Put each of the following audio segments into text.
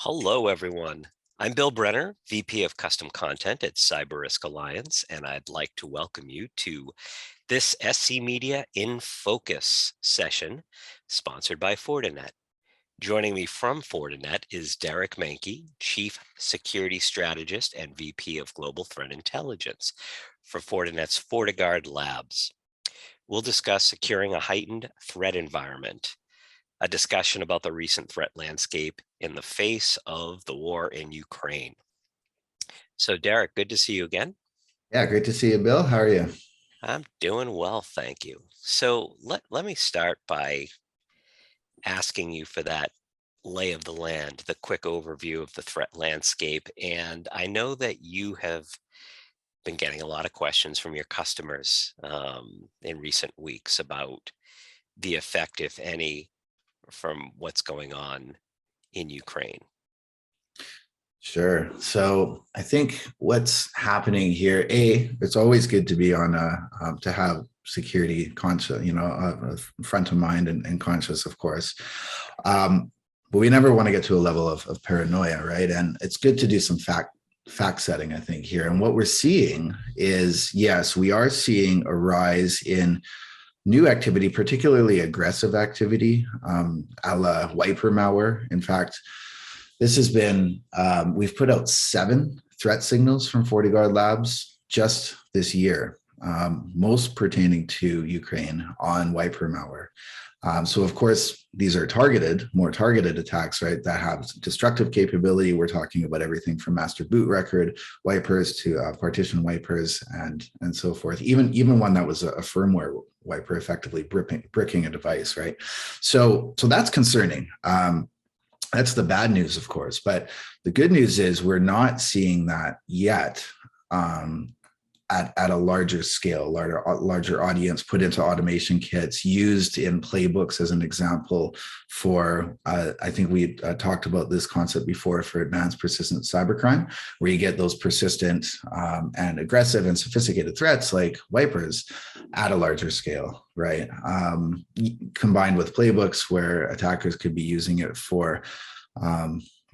Hello, everyone. I'm Bill Brenner, VP of Custom Content at CyberRisk Alliance, and I'd like to welcome you to this SC Media in Focus session sponsored by Fortinet. Joining me from Fortinet is Derek Manky, Chief Security Strategist and VP of Global Threat Intelligence for Fortinet's FortiGuard Labs. We'll discuss securing a heightened threat environment, a discussion about the recent threat landscape in the face of the war in Ukraine. So Derek, good to see you again. Yeah, great to see you, Bill. How are you? I'm doing well, thank you. So let me start by asking you for that lay of the land, the quick overview of the threat landscape. And I know that you have been getting a lot of questions from your customers in recent weeks about the effect, if any, from what's going on in Ukraine. Sure. So I think what's happening here, it's always good to be on to have security conscious, front of mind and conscious, of course. But we never want to get to a level of paranoia, right? And it's good to do some fact setting, I think, here. And what we're seeing is, yes, we are seeing a rise in new activity, particularly aggressive activity, a la wiper malware. In fact, this has been, we've put out 7 threat signals from FortiGuard Labs just this year, most pertaining to Ukraine on wiper malware. So of course, these are more targeted attacks, right, that have destructive capability. We're talking about everything from master boot record wipers to partition wipers and so forth. Even one that was a firmware wiper, effectively bricking a device, right? So that's concerning. That's the bad news, of course. But the good news is we're not seeing that yet at a larger scale, larger audience, put into automation kits, used in playbooks as an example for, I think we talked about this concept before, for advanced persistent cybercrime, where you get those persistent and aggressive and sophisticated threats like wipers at a larger scale, right? Combined with playbooks where attackers could be using it for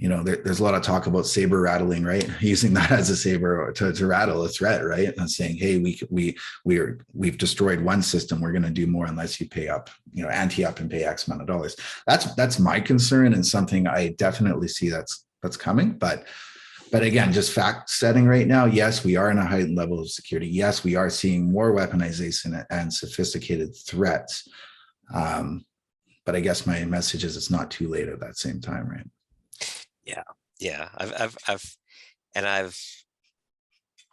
there's a lot of talk about saber rattling, right? Using that as a saber to rattle a threat, right? And saying, hey, we've destroyed one system. We're going to do more unless you pay up, ante up and pay X amount of dollars. That's my concern, and something I definitely see that's coming. But again, just fact setting right now, yes, we are in a heightened level of security. Yes, we are seeing more weaponization and sophisticated threats. But I guess my message is it's not too late at that same time, right? Yeah.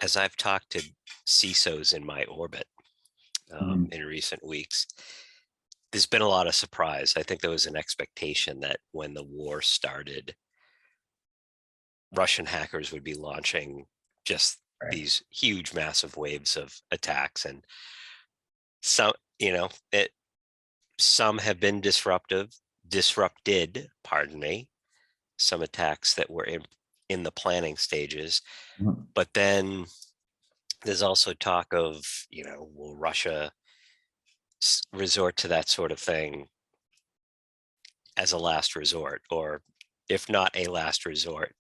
As I've talked to CISOs in my orbit in recent weeks, there's been a lot of surprise. I think there was an expectation that when the war started, Russian hackers would be launching just these huge, massive waves of attacks, and some have been disrupted, some attacks that were in the planning stages. But then there's also talk of, will Russia resort to that sort of thing as a last resort, or if not a last resort,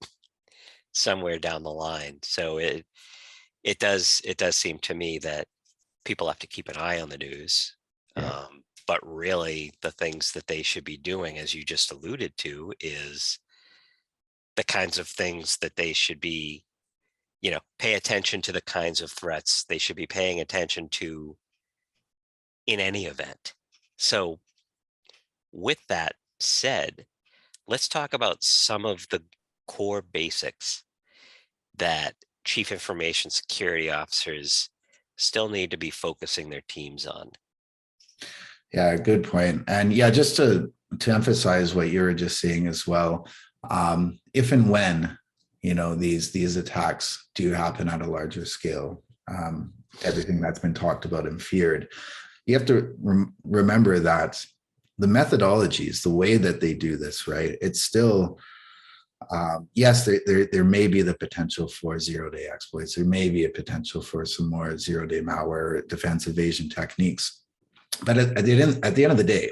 somewhere down the line. So it does seem to me that people have to keep an eye on the news. But really the things that they should be doing, as you just alluded to, is the kinds of things that they should be, pay attention to the kinds of threats they should be paying attention to in any event. So with that said, let's talk about some of the core basics that chief information security officers still need to be focusing their teams on. Yeah, good point. And yeah, just to emphasize what you were just saying as well, if and when these attacks do happen at a larger scale, everything that's been talked about and feared, you have to remember that the methodologies, the way that they do this, right, it's still yes, there may be the potential for zero-day exploits. There may be a potential for some more zero-day malware, defense evasion techniques. But at the end of the day,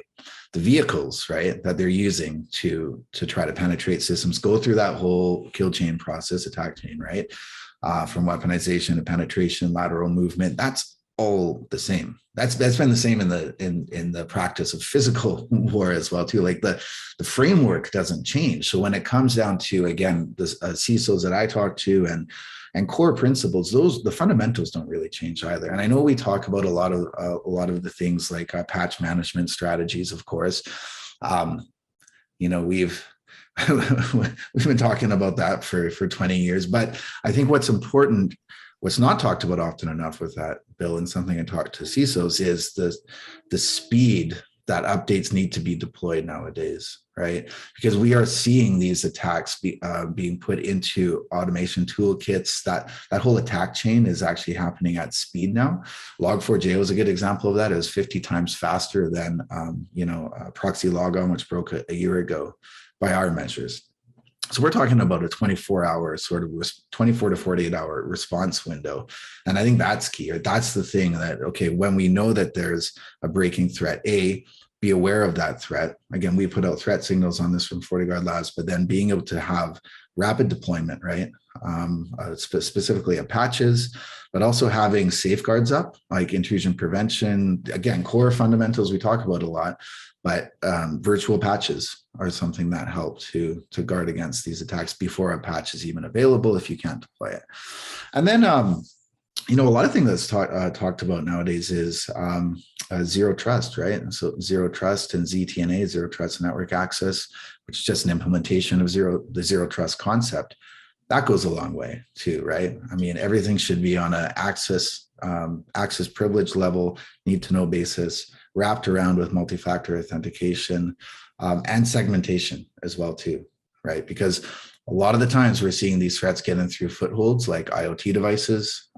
the vehicles, right, that they're using to try to penetrate systems go through that whole kill chain process, attack chain, right? From weaponization to penetration, lateral movement. That's all the same. That's been the same in the practice of physical war as well too. Like the framework doesn't change. So when it comes down to, again, the CISOs that I talk to and core principles, the fundamentals don't really change either. And I know we talk about a lot of the things like patch management strategies, of course. We've been talking about that for 20 years, but I think what's not talked about often enough with that, Bill, and something I talk to CISOs is the speed that updates need to be deployed nowadays, right? Because we are seeing these attacks being put into automation toolkits. That whole attack chain is actually happening at speed now. Log4j was a good example of that. It was 50 times faster than proxy logon, which broke a year ago by our measures. So we're talking about a 24-hour sort of 24 to 48-hour response window. And I think that's key. Or that's the thing that, okay, when we know that there's a breaking threat, be aware of that threat. Again, we put out threat signals on this from FortiGuard Labs, but then being able to have rapid deployment, right? Specifically at patches, but also having safeguards up, like intrusion prevention. Again, core fundamentals we talk about a lot, but virtual patches are something that help to guard against these attacks before a patch is even available if you can't deploy it. And then, a lot of things that's talked about nowadays is zero trust, right? And so zero trust and ZTNA, zero trust network access, which is just an implementation of the zero trust concept. That goes a long way too, right? I mean, everything should be on an access privilege level, need to know basis, wrapped around with multi-factor authentication and segmentation as well too, right? Because a lot of the times we're seeing these threats get in through footholds like IoT devices,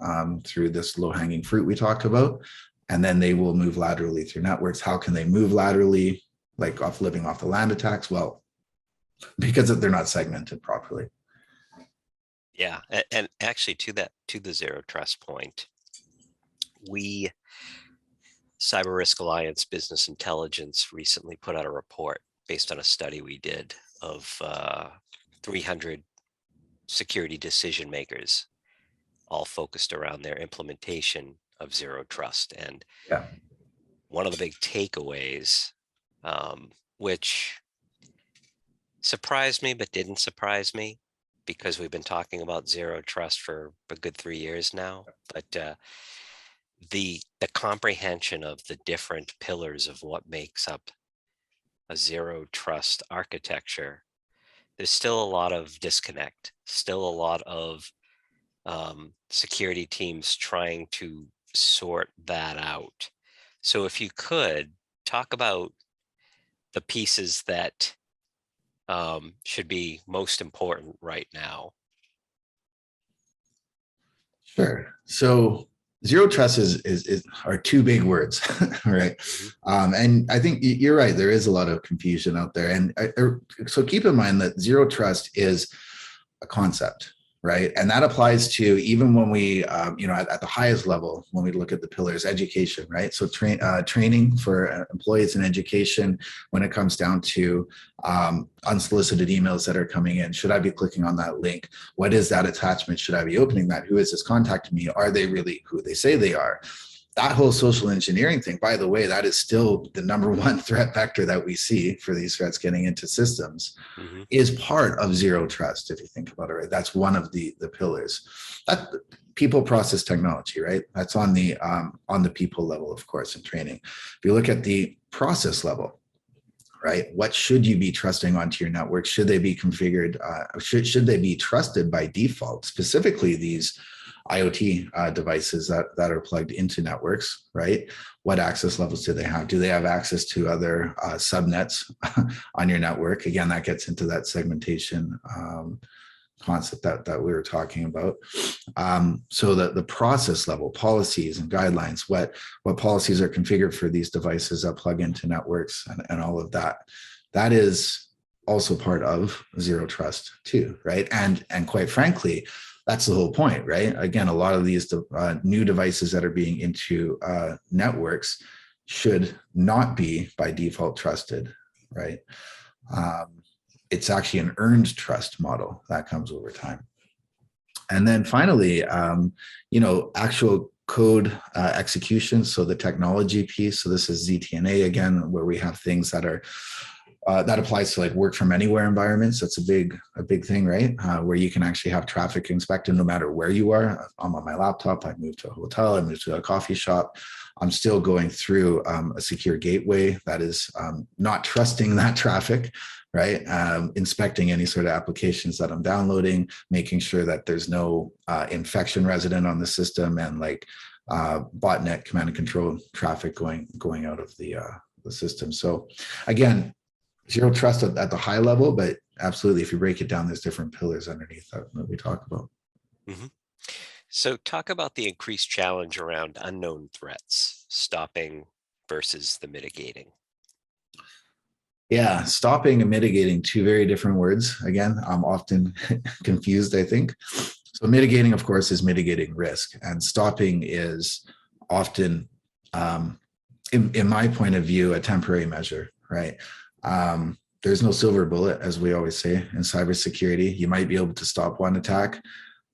through this low-hanging fruit we talked about, and then they will move laterally through networks. How can they move laterally, like living off the land attacks? Well, because they're not segmented properly. Yeah, and actually to the zero trust point, we, CyberRisk Alliance Business Intelligence, recently put out a report based on a study we did of 300 security decision makers, all focused around their implementation of zero trust. And one of the big takeaways, which surprised me but didn't surprise me, because we've been talking about zero trust for a good 3 years now, but the comprehension of the different pillars of what makes up a zero trust architecture, there's still a lot of disconnect, still a lot of security teams trying to sort that out. So if you could talk about the pieces that should be most important right now. Sure. So zero trust are two big words, right? And I think you're right. There is a lot of confusion out there. And so keep in mind that zero trust is a concept, right? And that applies to even when we, at the highest level, when we look at the pillars, education, right? So training for employees in education, when it comes down to unsolicited emails that are coming in, should I be clicking on that link? What is that attachment? Should I be opening that? Who is this contacting me? Are they really who they say they are? That whole social engineering thing, by the way, that is still the number one threat vector that we see for these threats getting into systems, is part of zero trust. If you think about it, right? That's one of the pillars. That people, process, technology, right? That's on the people level, of course, in training. If you look at the process level, right? What should you be trusting onto your network? Should they be configured? Should they be trusted by default? Specifically, these IoT devices that are plugged into networks, right? What access levels do they have? Do they have access to other subnets on your network? Again, that gets into that segmentation concept that we were talking about. So the process level, policies and guidelines, what policies are configured for these devices that plug into networks and all of that, that is also part of zero trust too, right? And quite frankly, that's the whole point, right? Again, a lot of these new devices that are being into networks should not be by default trusted, right? It's actually an earned trust model that comes over time. And then finally, actual code execution. So the technology piece. So this is ZTNA again, where we have things that are that applies to like work from anywhere environments. That's a big thing, right? Where you can actually have traffic inspected no matter where you are. I'm on my laptop. I moved to a hotel. I moved to a coffee shop. I'm still going through a secure gateway that is not trusting that traffic, right? Inspecting any sort of applications that I'm downloading, making sure that there's no infection resident on the system, and like botnet command and control traffic going out of the system. So again, zero trust at the high level, but absolutely, if you break it down, there's different pillars underneath that we talk about. Mm-hmm. So talk about the increased challenge around unknown threats, stopping versus the mitigating. Yeah, stopping and mitigating, two very different words. Again, I'm often confused, I think. So mitigating, of course, is mitigating risk, and stopping is often, in my point of view, a temporary measure, right? There's no silver bullet, as we always say in cybersecurity. You might be able to stop one attack,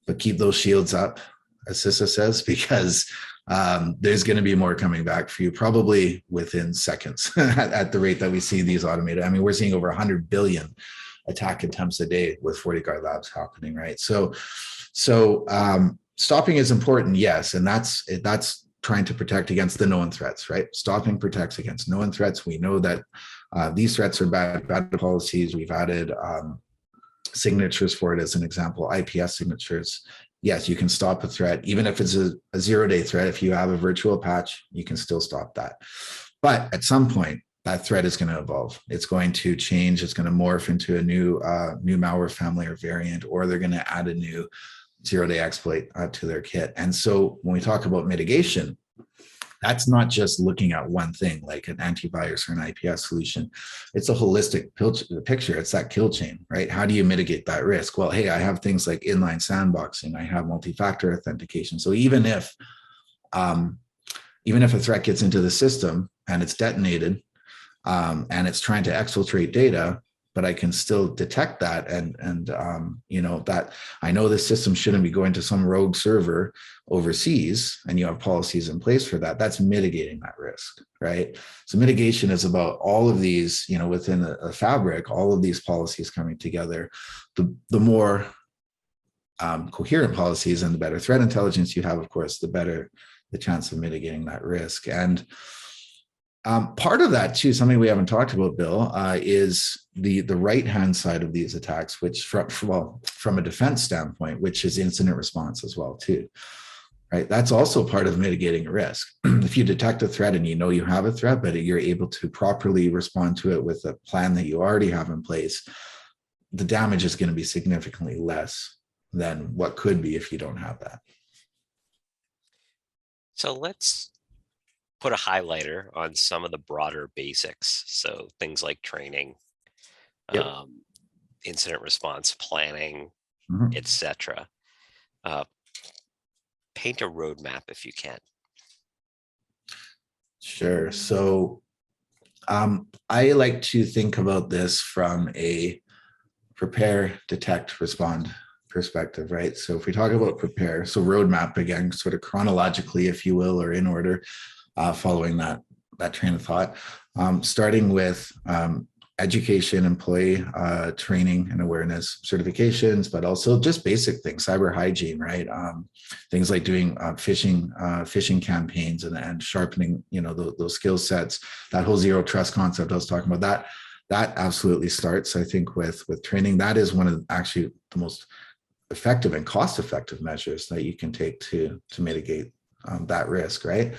but keep those shields up, as CISO says, because there's going to be more coming back for you, probably within seconds at the rate that we see these automated. I mean, we're seeing over 100 billion attack attempts a day with FortiGuard labs happening, right? So stopping is important, yes, and that's trying to protect against the known threats, right? Stopping protects against known threats. We know that these threats are bad policies. We've added signatures for it as an example, IPS signatures. Yes, you can stop a threat, even if it's a 0-day threat. If you have a virtual patch, you can still stop that. But at some point, that threat is going to evolve. It's going to change. It's going to morph into a new malware family or variant, or they're going to add a new 0-day exploit to their kit. And so when we talk about mitigation, that's not just looking at one thing like an antivirus or an IPS solution. It's a holistic picture. It's that kill chain, right? How do you mitigate that risk? Well, hey, I have things like inline sandboxing. I have multi-factor authentication. So even if a threat gets into the system and it's detonated and it's trying to exfiltrate data, but I can still detect that, and that I know this system shouldn't be going to some rogue server overseas, and you have policies in place for that. That's mitigating that risk, right? So mitigation is about all of these, within a fabric, all of these policies coming together. The more coherent policies and the better threat intelligence you have, of course, the better the chance of mitigating that risk. And part of that too, something we haven't talked about, Bill, is the right-hand side of these attacks, which from a defense standpoint, which is incident response as well too, right? That's also part of mitigating a risk. If you detect a threat and you have a threat, but you're able to properly respond to it with a plan that you already have in place, the damage is going to be significantly less than what could be if you don't have that. So let's put a highlighter on some of the broader basics. So things like training, Yep. Incident response planning, etc. Paint a roadmap if you can. Sure. So I like to think about this from a prepare, detect, respond perspective, right? So if we talk about prepare, so roadmap again, sort of chronologically, if you will, or in order, following that train of thought, starting with education, employee training and awareness, certifications, but also just basic things, cyber hygiene, right? Things like doing phishing campaigns and sharpening, those skill sets. That whole zero trust concept I was talking about, that absolutely starts, I think, with training. That is one of actually the most effective and cost-effective measures that you can take to mitigate that risk, right?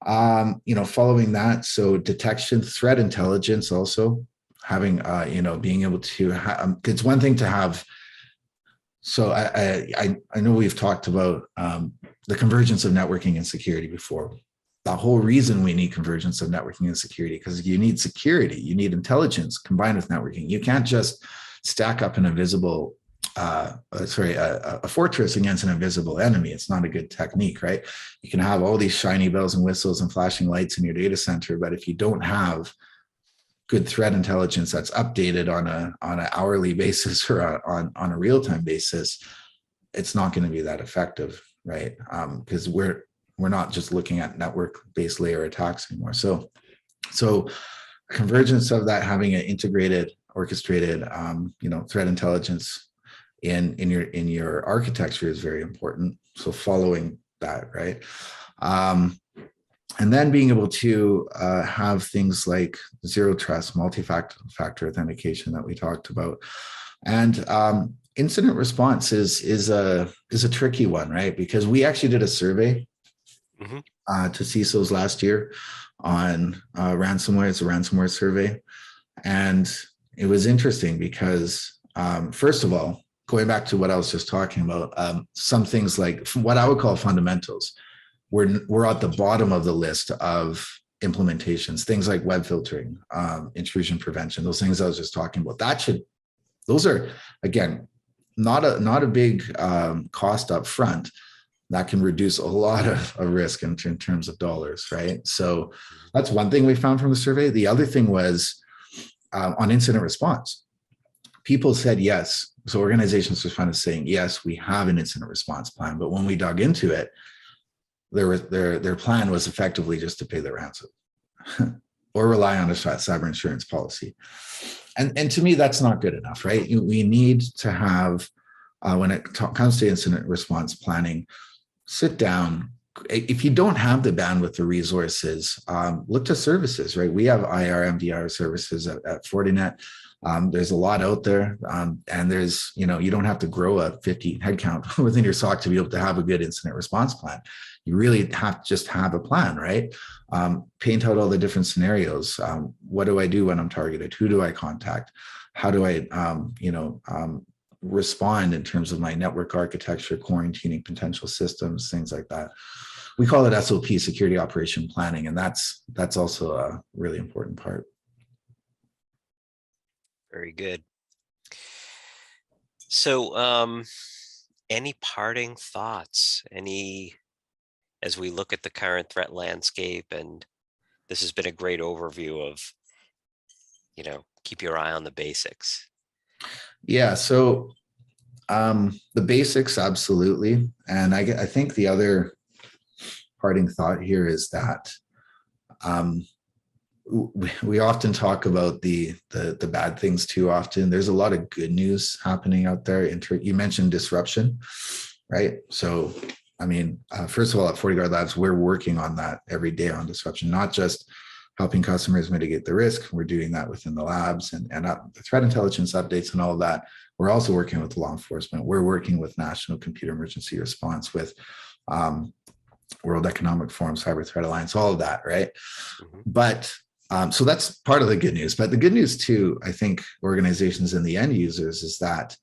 Following that, so detection, threat intelligence, also having, being able to it's one thing to have. So I know we've talked about the convergence of networking and security before. The whole reason we need convergence of networking and security, because you need security, you need intelligence combined with networking. You can't just stack up an invisible a fortress against an invisible enemy. It's not a good technique, right? You can have all these shiny bells and whistles and flashing lights in your data center, but if you don't have good threat intelligence that's updated on an hourly basis or on a real-time basis, it's not going to be that effective, right? Because we're not just looking at network-based layer attacks anymore. So convergence of that, having an integrated, orchestrated, threat intelligence in your architecture is very important. So following that, right? And then being able to have things like zero trust, multi-factor authentication that we talked about, and incident response is a tricky one, right? Because we actually did a survey to CISOs last year on ransomware. It's a ransomware survey, and it was interesting because first of all, going back to what I was just talking about, some things like what I would call fundamentals. We're at the bottom of the list of implementations, things like web filtering, intrusion prevention, those things I was just talking about. Those are, again, not a big cost up front that can reduce a lot of risk in terms of dollars, right? So that's one thing we found from the survey. The other thing was on incident response. People said yes. So organizations responded saying, yes, we have an incident response plan. But when we dug into it, their plan was effectively just to pay the ransom or rely on a cyber insurance policy. And to me, that's not good enough, right? We need to have, when it comes to incident response planning, sit down. If you don't have the bandwidth, the resources, look to services, right? We have IR, MDR services at Fortinet. There's a lot out there, and there's, you don't have to grow a 50 headcount within your SOC to be able to have a good incident response plan. You really have to just have a plan, right? Paint out all the different scenarios. What do I do when I'm targeted? Who do I contact? How do I, respond in terms of my network architecture, quarantining potential systems, things like that. We call it SOP, security operation planning, and that's also a really important part. Very good. So any parting thoughts, as we look at the current threat landscape? And this has been a great overview of, keep your eye on the basics. Yeah, so the basics, absolutely. And I think the other parting thought here is that we often talk about the bad things too often. There's a lot of good news happening out there. You mentioned disruption, right? So, first of all, at FortiGuard Labs, we're working on that every day on disruption, not just helping customers mitigate the risk. We're doing that within the labs and the threat intelligence updates and all of that. We're also working with law enforcement. We're working with National Computer Emergency Response, with World Economic Forum, Cyber Threat Alliance, all of that, right? But so that's part of the good news. But the good news too, I think, organizations and the end users, is that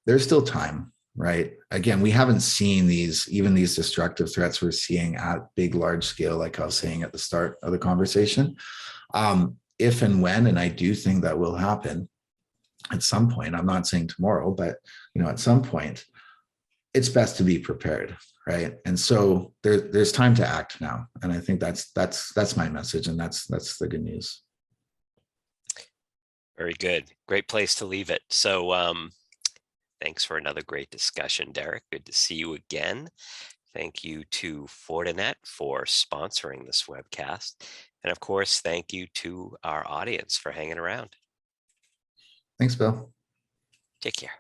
there's still time, right? Again, we haven't seen these destructive threats we're seeing at big, large scale, like I was saying at the start of the conversation. If and when, and I do think that will happen at some point, I'm not saying tomorrow, but at some point, it's best to be prepared, right? And so there's time to act now. And I think that's my message, and that's the good news. Very good. Great place to leave it. So thanks for another great discussion, Derek. Good to see you again. Thank you to Fortinet for sponsoring this webcast. And of course, thank you to our audience for hanging around. Thanks, Bill. Take care.